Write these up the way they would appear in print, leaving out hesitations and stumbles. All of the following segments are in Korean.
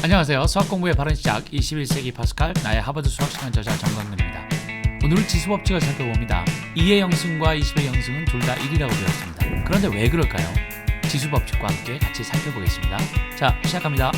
안녕하세요. 수학 공부의 바른 시작 21세기 파스칼 나의 하버드 수학시간 저자 정광근입니다. 오늘은 지수법칙을 살펴봅니다. 2의 영승과 20의 영승은 둘 다 1이라고 배웠습니다. 그런데 왜 그럴까요? 지수법칙과 함께 같이 살펴보겠습니다. 자, 시작합니다.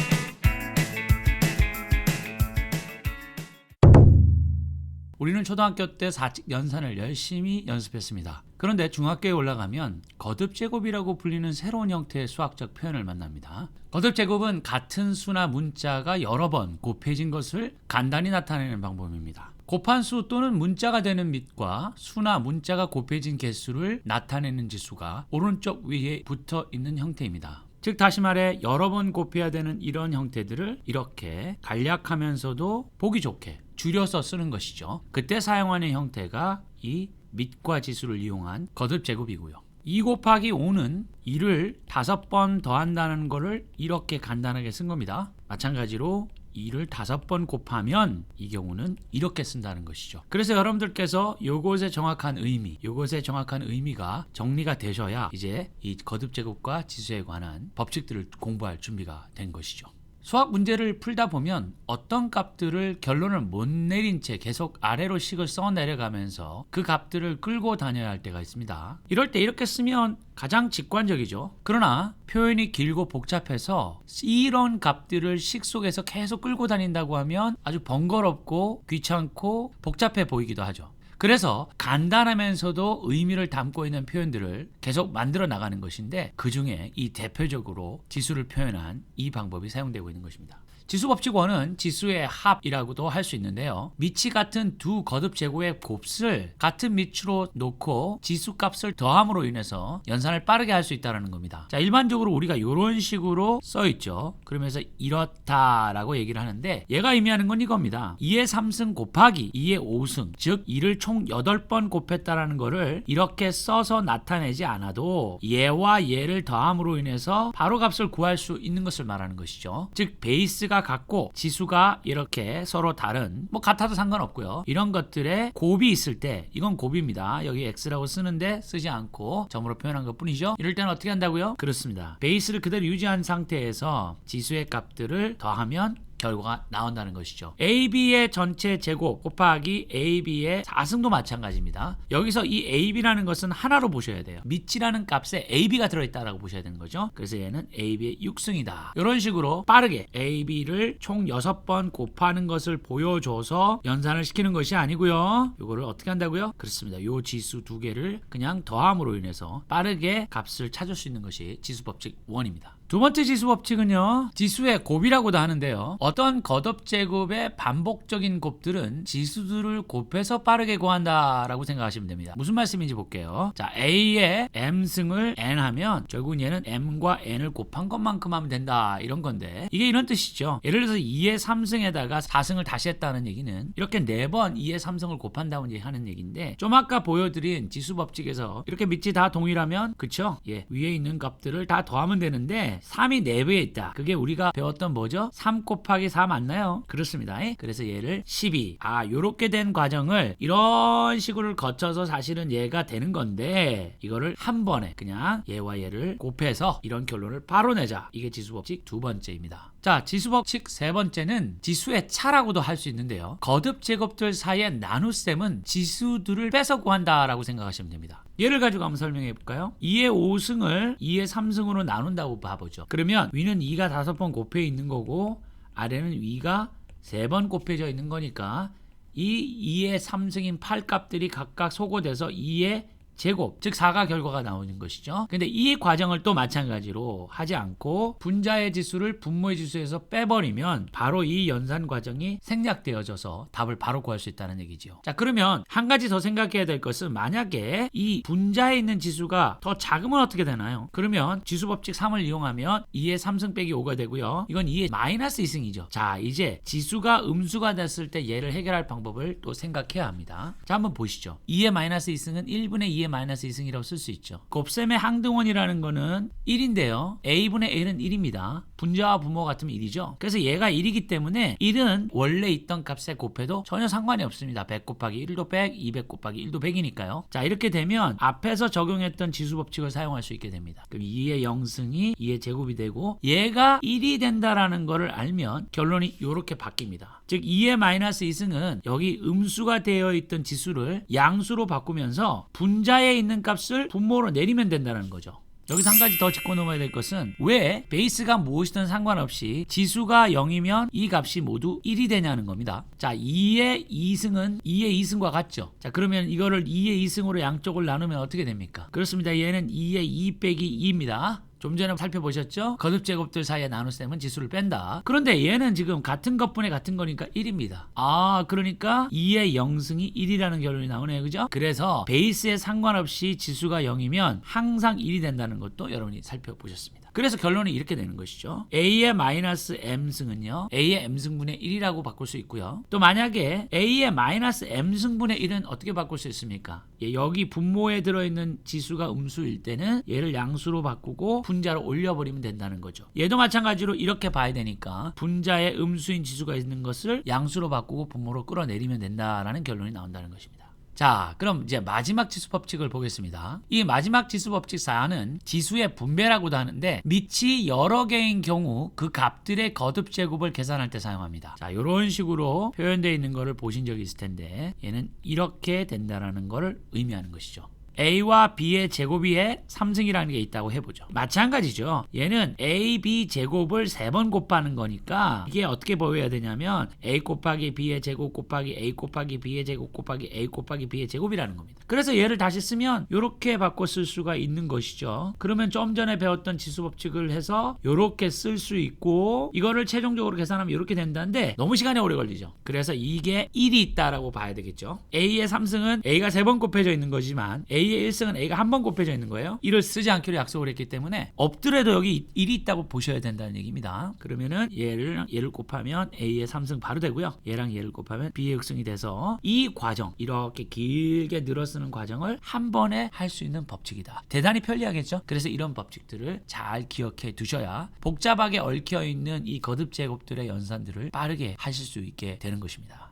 우리는 초등학교 때 사칙 연산을 열심히 연습했습니다. 그런데 중학교에 올라가면 거듭제곱이라고 불리는 새로운 형태의 수학적 표현을 만납니다. 거듭제곱은 같은 수나 문자가 여러 번 곱해진 것을 간단히 나타내는 방법입니다. 곱한 수 또는 문자가 되는 밑과 수나 문자가 곱해진 개수를 나타내는 지수가 오른쪽 위에 붙어 있는 형태입니다. 즉 다시 말해 여러 번 곱해야 되는 이런 형태들을 이렇게 간략하면서도 보기 좋게 줄여서 쓰는 것이죠. 그때 사용하는 형태가 이 밑과 지수를 이용한 거듭제곱이고요. 2 곱하기 5는 2를 5번 더한다는 것을 이렇게 간단하게 쓴 겁니다. 마찬가지로 2를 5번 곱하면 이 경우는 이렇게 쓴다는 것이죠. 그래서 여러분들께서 요것의 정확한 의미가 정리가 되셔야 이제 이 거듭제곱과 지수에 관한 법칙들을 공부할 준비가 된 것이죠. 수학 문제를 풀다 보면 어떤 값들을 결론을 못 내린 채 계속 아래로 식을 써 내려가면서 그 값들을 끌고 다녀야 할 때가 있습니다. 이럴 때 이렇게 쓰면 가장 직관적이죠. 그러나 표현이 길고 복잡해서 이런 값들을 식 속에서 계속 끌고 다닌다고 하면 아주 번거롭고 귀찮고 복잡해 보이기도 하죠. 그래서 간단하면서도 의미를 담고 있는 표현들을 계속 만들어 나가는 것인데 그 중에 이 대표적으로 지수를 표현한 이 방법이 사용되고 있는 것입니다. 지수법칙 1은 지수의 합이라고도 할 수 있는데요. 밑이 같은 두 거듭제곱의 곱을 같은 밑으로 놓고 지수값을 더함으로 인해서 연산을 빠르게 할 수 있다는 겁니다. 자, 일반적으로 우리가 이런 식으로 써 있죠. 그러면서 이렇다라고 얘기를 하는데 얘가 의미하는 건 이겁니다. 2의 3승 곱하기 2의 5승, 즉 2를 총 8번 곱했다라는 거를 이렇게 써서 나타내지 않아도 얘와 얘를 더함으로 인해서 바로 값을 구할 수 있는 것을 말하는 것이죠. 즉 베이스가 같고 지수가 이렇게 서로 다른 같아도 상관없고요. 이런 것들의 곱이 있을 때 이건 곱입니다. 여기 x라고 쓰는데 쓰지 않고 점으로 표현한 것 뿐이죠. 이럴 때는 어떻게 한다고요? 그렇습니다. 베이스를 그대로 유지한 상태에서 지수의 값들을 더하면 결과가 나온다는 것이죠. AB의 전체 제곱 곱하기 AB의 4승도 마찬가지입니다. 여기서 이 AB라는 것은 하나로 보셔야 돼요. 밑이라는 값에 AB가 들어있다라고 보셔야 되는 거죠. 그래서 얘는 AB의 6승이다. 이런 식으로 빠르게 AB를 총 6번 곱하는 것을 보여줘서 연산을 시키는 것이 아니고요. 이거를 어떻게 한다고요? 그렇습니다. 요 지수 두 개를 그냥 더함으로 인해서 빠르게 값을 찾을 수 있는 것이 지수법칙 1입니다. 두 번째 지수법칙은요, 지수의 곱이라고도 하는데요. 어떤 거듭제곱의 반복적인 곱들은 지수들을 곱해서 빠르게 구한다라고 생각하시면 됩니다. 무슨 말씀인지 볼게요. 자, A의 M승을 N 하면 결국은 얘는 M과 N을 곱한 것만큼 하면 된다, 이런 건데 이게 이런 뜻이죠. 예를 들어서 2의 3승에다가 4승을 다시 했다는 얘기는 이렇게 4번 2의 3승을 곱한 다음에 하는 얘기인데, 좀 아까 보여드린 지수법칙에서 이렇게 밑이 다 동일하면 그쵸? 예, 위에 있는 값들을 다 더하면 되는데 3이 4배에 있다. 그게 우리가 배웠던 뭐죠? 3 곱하기 4 맞나요? 그렇습니다. 그래서 얘를 12. 요렇게 된 과정을 이런 식으로 거쳐서 사실은 얘가 되는 건데 이거를 한 번에 그냥 얘와 얘를 곱해서 이런 결론을 바로 내자. 이게 지수법칙 두 번째입니다. 자, 지수법칙 세 번째는 지수의 차라고도 할 수 있는데요. 거듭 제곱들 사이의 나눗셈은 지수들을 빼서 구한다라고 생각하시면 됩니다. 얘를 가지고 한번 설명해 볼까요? 2의 5승을 2의 3승으로 나눈다고 봐보죠. 그러면 위는 2가 5번 곱해 있는 거고 아래는 위가 3번 곱해져 있는 거니까 이 2의 3승인 8값들이 각각 소거돼서 2의 제곱, 즉 4가 결과가 나오는 것이죠. 근데 이 과정을 또 마찬가지로 하지 않고 분자의 지수를 분모의 지수에서 빼버리면 바로 이 연산 과정이 생략되어져서 답을 바로 구할 수 있다는 얘기죠. 자, 그러면 한 가지 더 생각해야 될 것은 만약에 이 분자에 있는 지수가 더 작으면 어떻게 되나요? 그러면 지수법칙 3을 이용하면 2의 3승 빼기 5가 되고요. 이건 2의 마이너스 2승이죠. 자, 이제 지수가 음수가 됐을 때 얘를 해결할 방법을 또 생각해야 합니다. 자, 한번 보시죠. 2의 마이너스 2승은 1분의 2의 마이너스 2승이라고 쓸 수 있죠. 곱셈의 항등원이라는 거는 1인데요. a분의 1은 1입니다. 분자와 분모 같으면 1이죠. 그래서 얘가 1이기 때문에 1은 원래 있던 값에 곱해도 전혀 상관이 없습니다. 100 곱하기 1도 100, 200 곱하기 1도 100이니까요. 자, 이렇게 되면 앞에서 적용했던 지수 법칙을 사용할 수 있게 됩니다. 그럼 2의 0승이 2의 제곱이 되고 얘가 1이 된다라는 거를 알면 결론이 이렇게 바뀝니다. 즉 2의 마이너스 2승은 여기 음수가 되어 있던 지수를 양수로 바꾸면서 분자에 있는 값을 분모로 내리면 된다는 거죠. 여기서 한 가지 더 짚고 넘어야 될 것은 왜 베이스가 무엇이든 상관없이 지수가 0이면 이 값이 모두 1이 되냐는 겁니다. 자, 2의 2승은 2의 2승과 같죠. 자, 그러면 이거를 2의 2승으로 양쪽을 나누면 어떻게 됩니까? 그렇습니다. 얘는 2의 2 빼기 2입니다. 좀 전에 살펴보셨죠? 거듭 제곱들 사이에 나눗셈은 지수를 뺀다. 그런데 얘는 지금 같은 것분의 같은 거니까 1입니다. 아, 그러니까 2의 0승이 1이라는 결론이 나오네요. 그죠? 그래서 베이스에 상관없이 지수가 0이면 항상 1이 된다는 것도 여러분이 살펴보셨습니다. 그래서 결론이 이렇게 되는 것이죠. A의 마이너스 M승은요, A의 M승분의 1이라고 바꿀 수 있고요. 또 만약에 A의 마이너스 M승분의 1은 어떻게 바꿀 수 있습니까? 여기 분모에 들어있는 지수가 음수일 때는 얘를 양수로 바꾸고 분자로 올려버리면 된다는 거죠. 얘도 마찬가지로 이렇게 봐야 되니까 분자에 음수인 지수가 있는 것을 양수로 바꾸고 분모로 끌어내리면 된다라는 결론이 나온다는 것입니다. 자, 그럼 이제 마지막 지수 법칙을 보겠습니다. 이 마지막 지수 법칙 4는 지수의 분배라고도 하는데 밑이 여러 개인 경우 그 값들의 거듭 제곱을 계산할 때 사용합니다. 자, 이런 식으로 표현되어 있는 거를 보신 적이 있을 텐데 얘는 이렇게 된다라는 거를 의미하는 것이죠. A와 B의 제곱위에 3승이라는 게 있다고 해보죠. 마찬가지죠. 얘는 A, B 제곱을 3번 곱하는 거니까 이게 어떻게 보여야 되냐면 A 곱하기 B의 제곱 곱하기 A 곱하기 B의 제곱 곱하기 A 곱하기 B의 제곱이라는 겁니다. 그래서 얘를 다시 쓰면 이렇게 바꿔 쓸 수가 있는 것이죠. 그러면 좀 전에 배웠던 지수 법칙을 해서 이렇게 쓸 수 있고 이거를 최종적으로 계산하면 이렇게 된다는데 너무 시간이 오래 걸리죠. 그래서 이게 1이 있다라고 봐야 되겠죠. A의 3승은 A가 3번 곱해져 있는 거지만 A의 1승은 A가 한 번 곱해져 있는 거예요. 이를 쓰지 않기로 약속을 했기 때문에 없더라도 여기 1이 있다고 보셔야 된다는 얘기입니다. 그러면은 얘를 곱하면 A의 3승 바로 되고요. 얘랑 얘를 곱하면 B의 역승이 돼서 이 과정, 이렇게 길게 늘어쓰는 과정을 한 번에 할 수 있는 법칙이다. 대단히 편리하겠죠? 그래서 이런 법칙들을 잘 기억해 두셔야 복잡하게 얽혀 있는 이 거듭 제곱들의 연산들을 빠르게 하실 수 있게 되는 것입니다.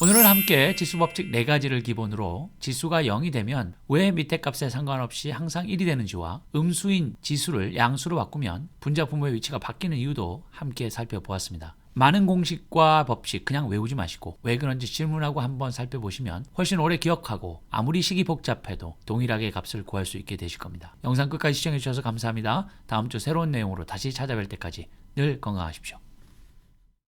오늘은 함께 지수 법칙 4가지를 기본으로 지수가 0이 되면 왜 밑에 값에 상관없이 항상 1이 되는지와 음수인 지수를 양수로 바꾸면 분자 분모의 위치가 바뀌는 이유도 함께 살펴보았습니다. 많은 공식과 법칙 그냥 외우지 마시고 왜 그런지 질문하고 한번 살펴보시면 훨씬 오래 기억하고 아무리 식이 복잡해도 동일하게 값을 구할 수 있게 되실 겁니다. 영상 끝까지 시청해 주셔서 감사합니다. 다음 주 새로운 내용으로 다시 찾아뵐 때까지 늘 건강하십시오.